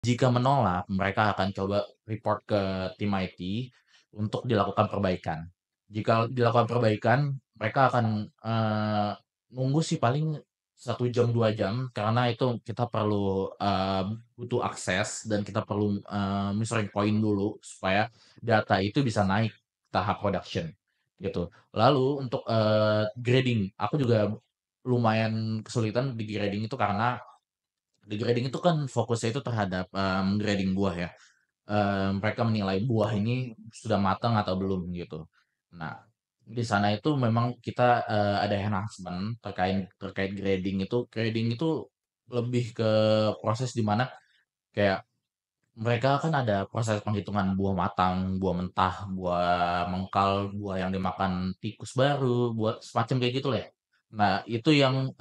Jika menolak, mereka akan coba report ke tim IT untuk dilakukan perbaikan. Jika dilakukan perbaikan, mereka akan, nunggu sih paling 1 jam, 2 jam, karena itu kita perlu, butuh akses dan kita perlu, measuring point dulu supaya data itu bisa naik tahap production, gitu. Lalu untuk, grading, aku juga lumayan kesulitan di grading itu karena di grading itu kan fokusnya itu terhadap, grading buah ya. Mereka menilai buah ini sudah matang atau belum gitu. Nah, di sana itu memang kita, ada enhancement terkait terkait grading itu lebih ke proses di mana kayak mereka kan ada proses penghitungan buah matang, buah mentah, buah mengkal, buah yang dimakan tikus baru, buah semacam kayak gitu lah ya. Nah, itu yang,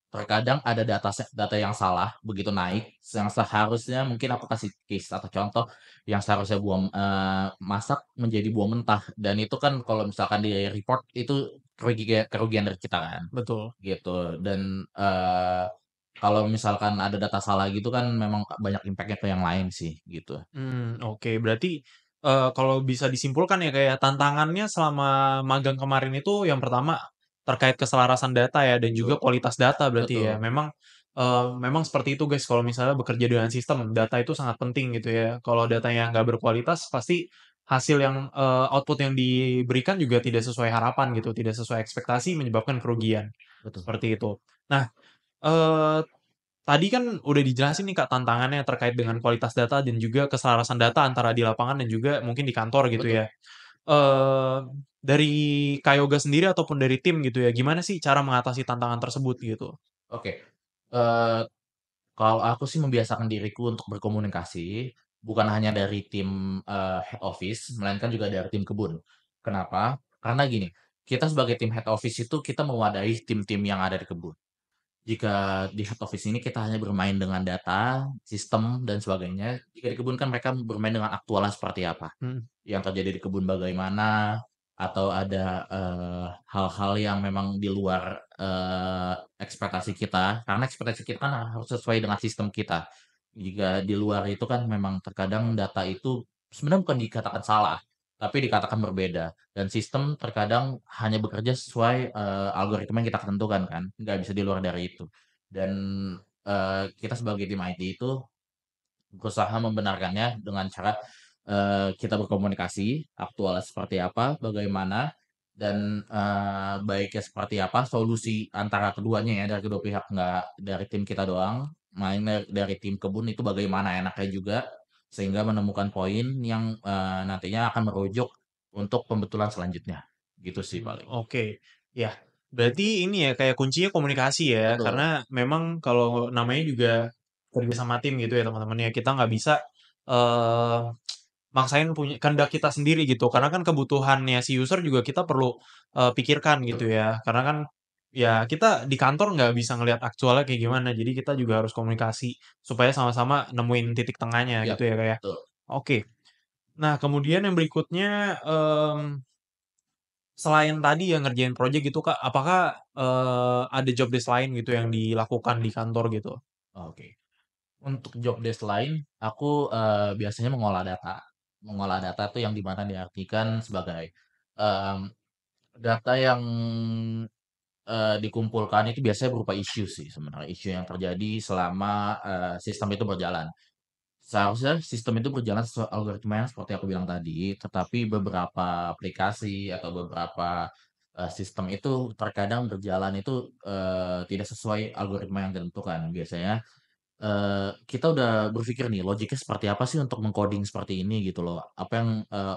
terkadang ada data yang salah begitu naik, yang seharusnya mungkin aku kasih case atau contoh, yang seharusnya buah, masak menjadi buah mentah dan itu kan kalau misalkan di-report itu kerugian dari kita kan, Betul. gitu. Dan, kalau misalkan ada data salah gitu kan memang banyak impact-nya ke yang lain sih, gitu. Oke. Berarti, kalau bisa disimpulkan ya, kayak tantangannya selama magang kemarin itu yang pertama terkait keselarasan data ya dan juga Betul kualitas data berarti ya. betul Memang seperti itu guys, kalau misalnya bekerja dengan sistem, data itu sangat penting gitu ya. Kalau datanya nggak berkualitas, pasti hasil yang, output yang diberikan juga tidak sesuai harapan gitu, tidak sesuai ekspektasi menyebabkan kerugian, betul. seperti itu. Nah, eee tadi kan udah dijelasin nih Kak tantangannya terkait dengan kualitas data dan juga keselarasan data antara di lapangan dan juga mungkin di kantor gitu Betul, ya. Eee, dari Kak Yoga sendiri ataupun dari tim gitu ya, gimana sih cara mengatasi tantangan tersebut gitu? oke. Eee Kalau aku sih membiasakan diriku untuk berkomunikasi, bukan hanya dari tim, head office, melainkan juga dari tim kebun. Kenapa? Karena gini, kita sebagai tim head office itu kita mewadahi tim-tim yang ada di kebun. Jika di head office ini kita hanya bermain dengan data, sistem, dan sebagainya, jika di kebun kan mereka bermain dengan aktualnya seperti apa. Mhm, Yang terjadi di kebun bagaimana, atau ada, hal-hal yang memang di luar, ekspektasi kita, karena ekspektasi kita kan harus sesuai dengan sistem kita. Jika di luar itu kan memang terkadang data itu sebenarnya bukan dikatakan salah, tapi dikatakan berbeda, dan sistem terkadang hanya bekerja sesuai, algoritma yang kita tentukan kan, nggak bisa di luar dari itu. Dan, kita sebagai tim IT itu berusaha membenarkannya dengan cara, kita berkomunikasi, aktualnya seperti apa, bagaimana, dan, baiknya seperti apa, solusi antara keduanya ya, dari kedua pihak, nggak dari tim kita doang, main dari tim kebun itu bagaimana enaknya juga, sehingga menemukan poin yang, nantinya akan merujuk untuk pembetulan selanjutnya, gitu sih paling. oke. Ya, berarti ini ya kayak kuncinya komunikasi ya, Betul karena memang kalau namanya juga kerja sama tim gitu ya teman-teman ya, kita nggak bisa, eee maksain punya kehendak kita sendiri gitu, karena betul kan kebutuhannya si user juga kita perlu, pikirkan gitu betul ya. Karena kan, ya kita di kantor nggak bisa ngelihat aktualnya kayak gimana, jadi kita juga harus komunikasi supaya sama-sama nemuin titik tengahnya iya, gitu ya, Kak, ya. betul. Oke. Nah, kemudian yang berikutnya, selain tadi yang ngerjain project gitu, Kak, apakah, ada job desk lain gitu yang dilakukan di kantor gitu? Oke. Untuk job desk lain, aku, biasanya mengolah data. Mengolah data tuh yang di mana diartikan sebagai, mmm, data yang, dikumpulkan itu biasanya berupa isu sih sebenarnya, isu yang terjadi selama, sistem itu berjalan. Seharusnya sistem itu berjalan sesuai algoritma yang seperti aku bilang tadi, tetapi beberapa aplikasi atau beberapa, sistem itu terkadang berjalan itu, tidak sesuai algoritma yang ditentukan. Biasanya kita udah berpikir nih logiknya seperti apa sih untuk meng-coding seperti ini gitu loh. Apa yang,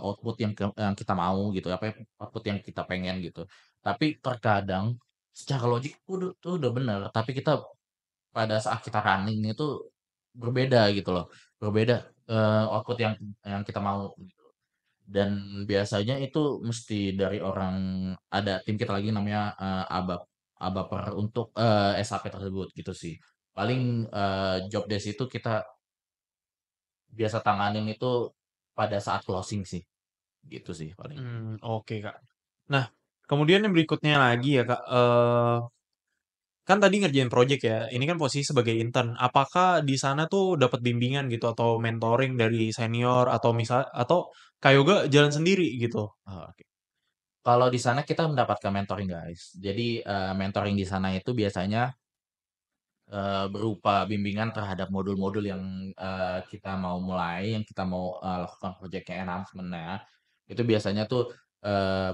output yang kita mau gitu, apa yang output yang kita pengen gitu. Tapi terkadang secara logik tuh udah bener, tapi kita pada saat kita running itu berbeda gitu loh, berbeda, output yang kita mau gitu. Dan biasanya itu mesti dari orang ada tim kita lagi namanya, ABAPER untuk, SAP tersebut gitu sih. Paling, job desk itu kita biasa tanganin itu pada saat closing sih, gitu sih paling. Oke, Kak. Nah, kemudian yang berikutnya lagi ya, Kak, kan tadi ngerjain project ya, ini kan posisi sebagai intern. Apakah di sana tuh dapat bimbingan gitu atau mentoring dari senior atau misal atau Kak Yoga jalan sendiri gitu? Oh, oke. Kalau di sana kita mendapatkan mentoring, guys. Jadi, mentoring di sana itu biasanya, berupa bimbingan terhadap modul-modul yang, kita mau mulai, yang kita mau, lakukan project enhancement-nya. Itu biasanya tuh,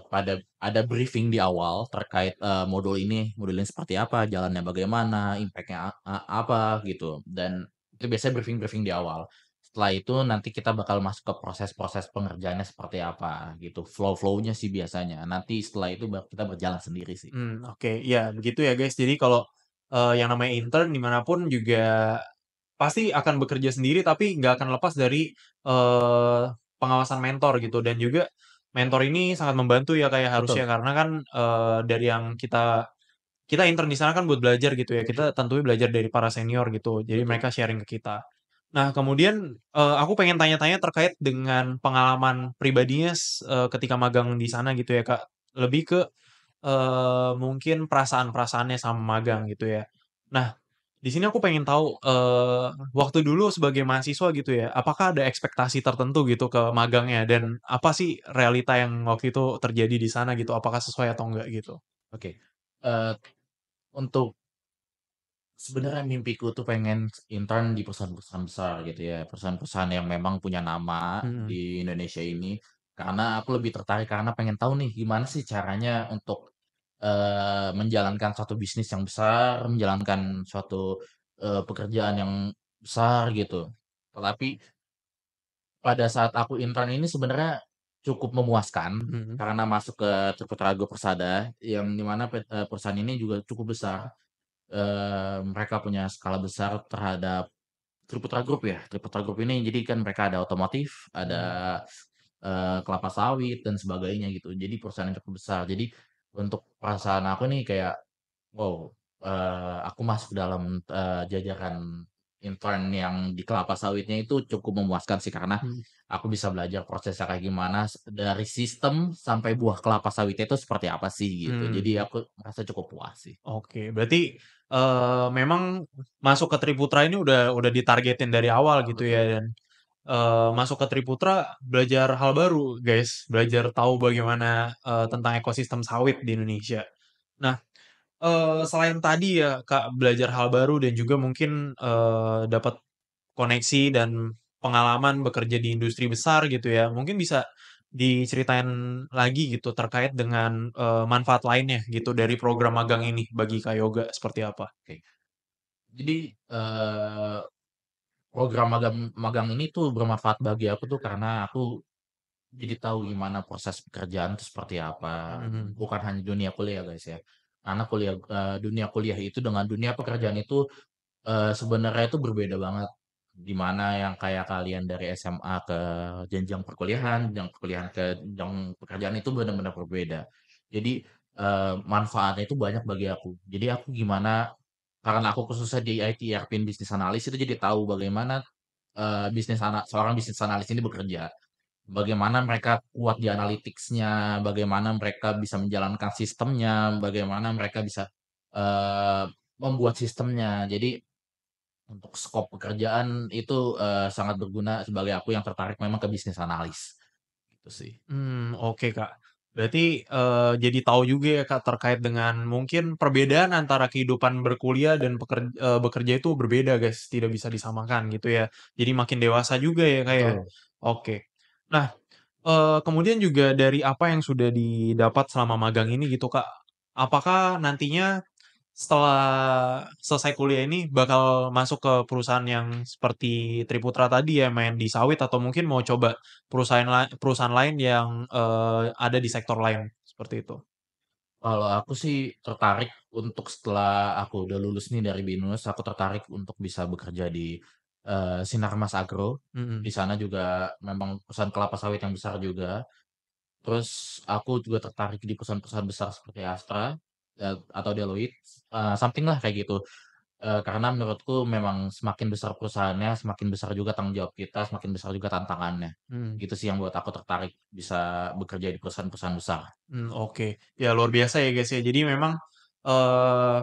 pada ada briefing di awal terkait, modul ini seperti apa, jalannya bagaimana, impact-nya apa gitu, dan itu biasanya briefing-briefing di awal. Setelah itu nanti kita bakal masuk ke proses-proses pengerjaannya seperti apa gitu, flow-nya sih biasanya. Nanti setelah itu baru kita berjalan sendiri sih. Oke. Ya begitu ya guys. Jadi kalau, yang namanya intern dimanapun juga pasti akan bekerja sendiri tapi nggak akan lepas dari, eee, pengawasan mentor gitu dan juga mentor ini sangat membantu ya kayak Betul, harusnya karena kan, dari yang kita intern di sana kan buat belajar gitu ya, kita tentunya belajar dari para senior gitu, jadi betul. mereka sharing ke kita. Nah kemudian, aku pengen tanya-tanya terkait dengan pengalaman pribadinya ketika magang di sana gitu ya Kak, lebih ke, mungkin perasaan-perasaannya sama magang gitu ya. Nah, di sini aku pengen tahu, waktu dulu sebagai mahasiswa gitu ya, apakah ada ekspektasi tertentu gitu ke magangnya dan apa sih realita yang waktu itu terjadi di sana gitu, apakah sesuai atau enggak gitu? Oke, eee, untuk sebenarnya mimpiku tuh pengen intern di perusahaan-perusahaan besar gitu ya, perusahaan-perusahaan yang memang punya nama Mhm, di Indonesia ini. Karena aku lebih tertarik karena pengen tahu nih gimana sih caranya untuk, menjalankan suatu bisnis yang besar, menjalankan suatu, pekerjaan yang besar gitu. Tetapi pada saat aku intern ini sebenarnya cukup memuaskan mhm. karena masuk ke Ciputra Group Persada yang di mana perusahaan ini juga cukup besar. Mereka punya skala besar terhadap Triputra Group ya. Triputra Group ini jadi kan mereka ada otomotif, Mhm, ada, kelapa sawit dan sebagainya gitu. Jadi perusahaan yang cukup besar. Jadi untuk perasaan aku nih kayak, wow, aku masuk dalam, jajaran intern yang di kelapa sawitnya itu cukup memuaskan sih karena mhm. aku bisa belajar prosesnya kayak gimana, dari sistem sampai buah kelapa sawitnya itu seperti apa sih gitu. Jadi Mmm, aku merasa cukup puas sih. oke. Berarti, memang masuk ke Triputra ini udah ditargetin dari awal gitu ya Betul. dan, masuk ke Triputra belajar hal baru, guys. Belajar tahu bagaimana, tentang ekosistem sawit di Indonesia. Nah, selain tadi ya, Kak, belajar hal baru dan juga mungkin, dapat koneksi dan pengalaman bekerja di industri besar gitu ya, mungkin bisa diceritain lagi gitu terkait dengan, manfaat lainnya gitu dari program magang ini bagi Kak Yoga seperti apa? Oke. Jadi, program magang magang ini tuh bermanfaat bagi aku tuh karena aku jadi tahu gimana proses pekerjaan itu seperti apa, Mhm, bukan hanya dunia kuliah, guys, ya. Karena dunia kuliah itu dengan dunia pekerjaan itu, sebenarnya itu berbeda banget. Di mana yang kayak kalian dari SMA ke jenjang perkuliahan, jenjang perkuliahan ke jenjang pekerjaan itu benar-benar berbeda. Jadi, manfaatnya itu banyak bagi aku. Jadi aku gimana karena aku khususnya di IT, ERP, Business Analyst itu jadi tahu bagaimana, seorang bisnis analis ini bekerja. Bagaimana mereka kuat di analytics-nya, bagaimana mereka bisa menjalankan sistemnya, bagaimana mereka bisa, eee, membuat sistemnya. Jadi untuk skop pekerjaan itu, sangat berguna sebagai aku yang tertarik memang ke bisnis analis, gitu sih. oke, Kak. Berarti, jadi tahu juga ya, Kak, terkait dengan mungkin perbedaan antara kehidupan berkuliah dan bekerja itu berbeda, guys, tidak bisa disamakan gitu ya. Jadi makin dewasa juga ya, Kak, ya? Betul. Oke. Nah, kemudian juga dari apa yang sudah didapat selama magang ini gitu, Kak, apakah nantinya setelah selesai kuliah ini bakal masuk ke perusahaan yang seperti Triputra tadi ya, main di sawit atau mungkin mau coba perusahaan lain yang, ada di sektor lain, seperti itu? Kalau aku sih tertarik untuk setelah aku udah lulus nih dari BINUS, aku tertarik untuk bisa bekerja di, Sinarmas Agro. Di Mhm, sana juga memang perusahaan kelapa sawit yang besar juga. Terus aku juga tertarik di perusahaan-perusahaan besar seperti Astra, atau Deloitte, something lah kayak gitu. Karena menurutku memang semakin besar perusahaannya, semakin besar juga tanggung jawab kita, semakin besar juga tantangannya. mhm, Itu sih yang buat aku tertarik bisa bekerja di perusahaan-perusahaan besar. oke. Ya luar biasa ya, guys, ya. Jadi memang, eee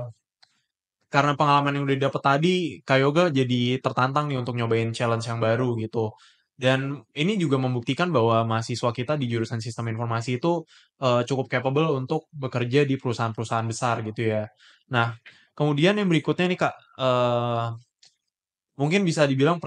karena pengalaman yang udah dapet tadi, Kak Yoga jadi tertantang nih untuk nyobain challenge yang baru gitu. Dan ini juga membuktikan bahwa mahasiswa kita di jurusan sistem informasi itu cukup capable untuk bekerja di perusahaan-perusahaan besar gitu ya. Nah, kemudian yang berikutnya nih Kak, mungkin bisa dibilang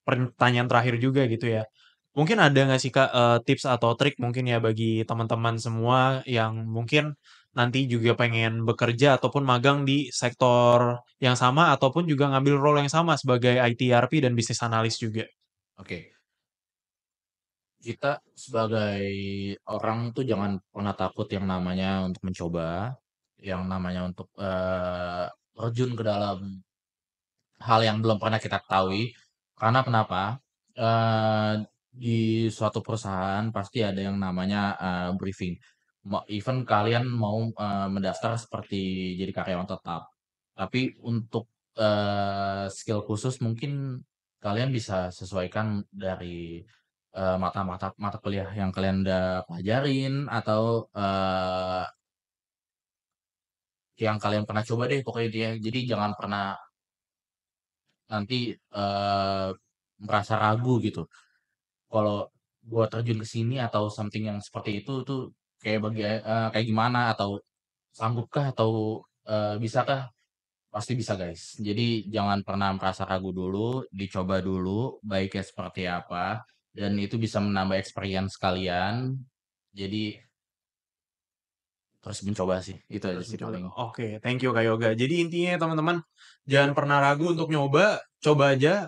pertanyaan terakhir juga gitu ya. Mungkin ada nggak sih Kak, tips atau trik mungkin ya bagi teman-teman semua yang mungkin nanti juga pengen bekerja ataupun magang di sektor yang sama ataupun juga ngambil role yang sama sebagai IT ERP dan bisnis analis juga? Oke, kita sebagai orang tuh jangan pernah takut yang namanya untuk mencoba, yang namanya untuk terjun ke dalam hal yang belum pernah kita ketahui. Karena kenapa? Eh, di suatu perusahaan pasti ada yang namanya briefing. Even kalian mau mendaftar seperti jadi karyawan tetap, tapi untuk skill khusus mungkin kalian bisa sesuaikan dari mata kuliah yang kalian udah pelajarin atau yang kalian pernah coba deh pokoknya dia. Jadi jangan pernah nanti merasa ragu gitu. Kalau gua terjun ke sini atau something yang seperti itu tuh kayak gimana atau sanggupkah atau bisakah? Pasti bisa guys. Jadi jangan pernah merasa ragu dulu, dicoba dulu baiknya seperti apa dan itu bisa menambah experience kalian. Jadi terus mencoba sih. Itu aja Terus sih mencoba. paling. Oke, thank you Kak Yoga. Jadi intinya ya, teman-teman, jangan pernah ragu untuk nyoba, coba aja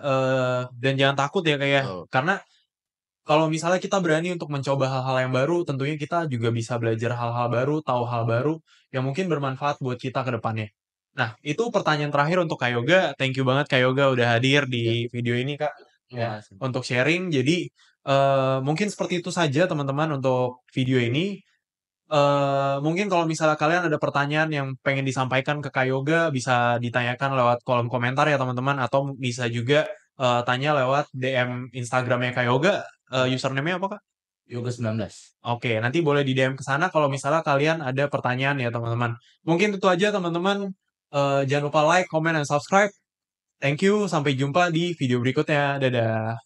dan jangan takut ya kayak Betul. karena kalau misalnya kita berani untuk mencoba hal-hal yang baru, tentunya kita juga bisa belajar hal-hal baru, tahu hal baru yang mungkin bermanfaat buat kita ke depannya. Nah, itu pertanyaan terakhir untuk Kak Yoga. Thank you banget Kak Yoga udah hadir Ya, di video ini Kak, terima ya, kasih. untuk sharing. Jadi mungkin seperti itu saja teman-teman untuk video ini. Mungkin kalau misalnya kalian ada pertanyaan yang pengen disampaikan ke Kak Yoga, bisa ditanyakan lewat kolom komentar ya teman-teman, atau bisa juga tanya lewat DM Instagramnya Kak Yoga. Username-nya apa Kak? Yoga 19. Oke, nanti boleh di DM ke sana kalau misalnya kalian ada pertanyaan ya teman-teman. Mungkin itu aja teman-teman. Jangan lupa like, comment, dan subscribe. Thank you, sampai jumpa di video berikutnya. Dadah.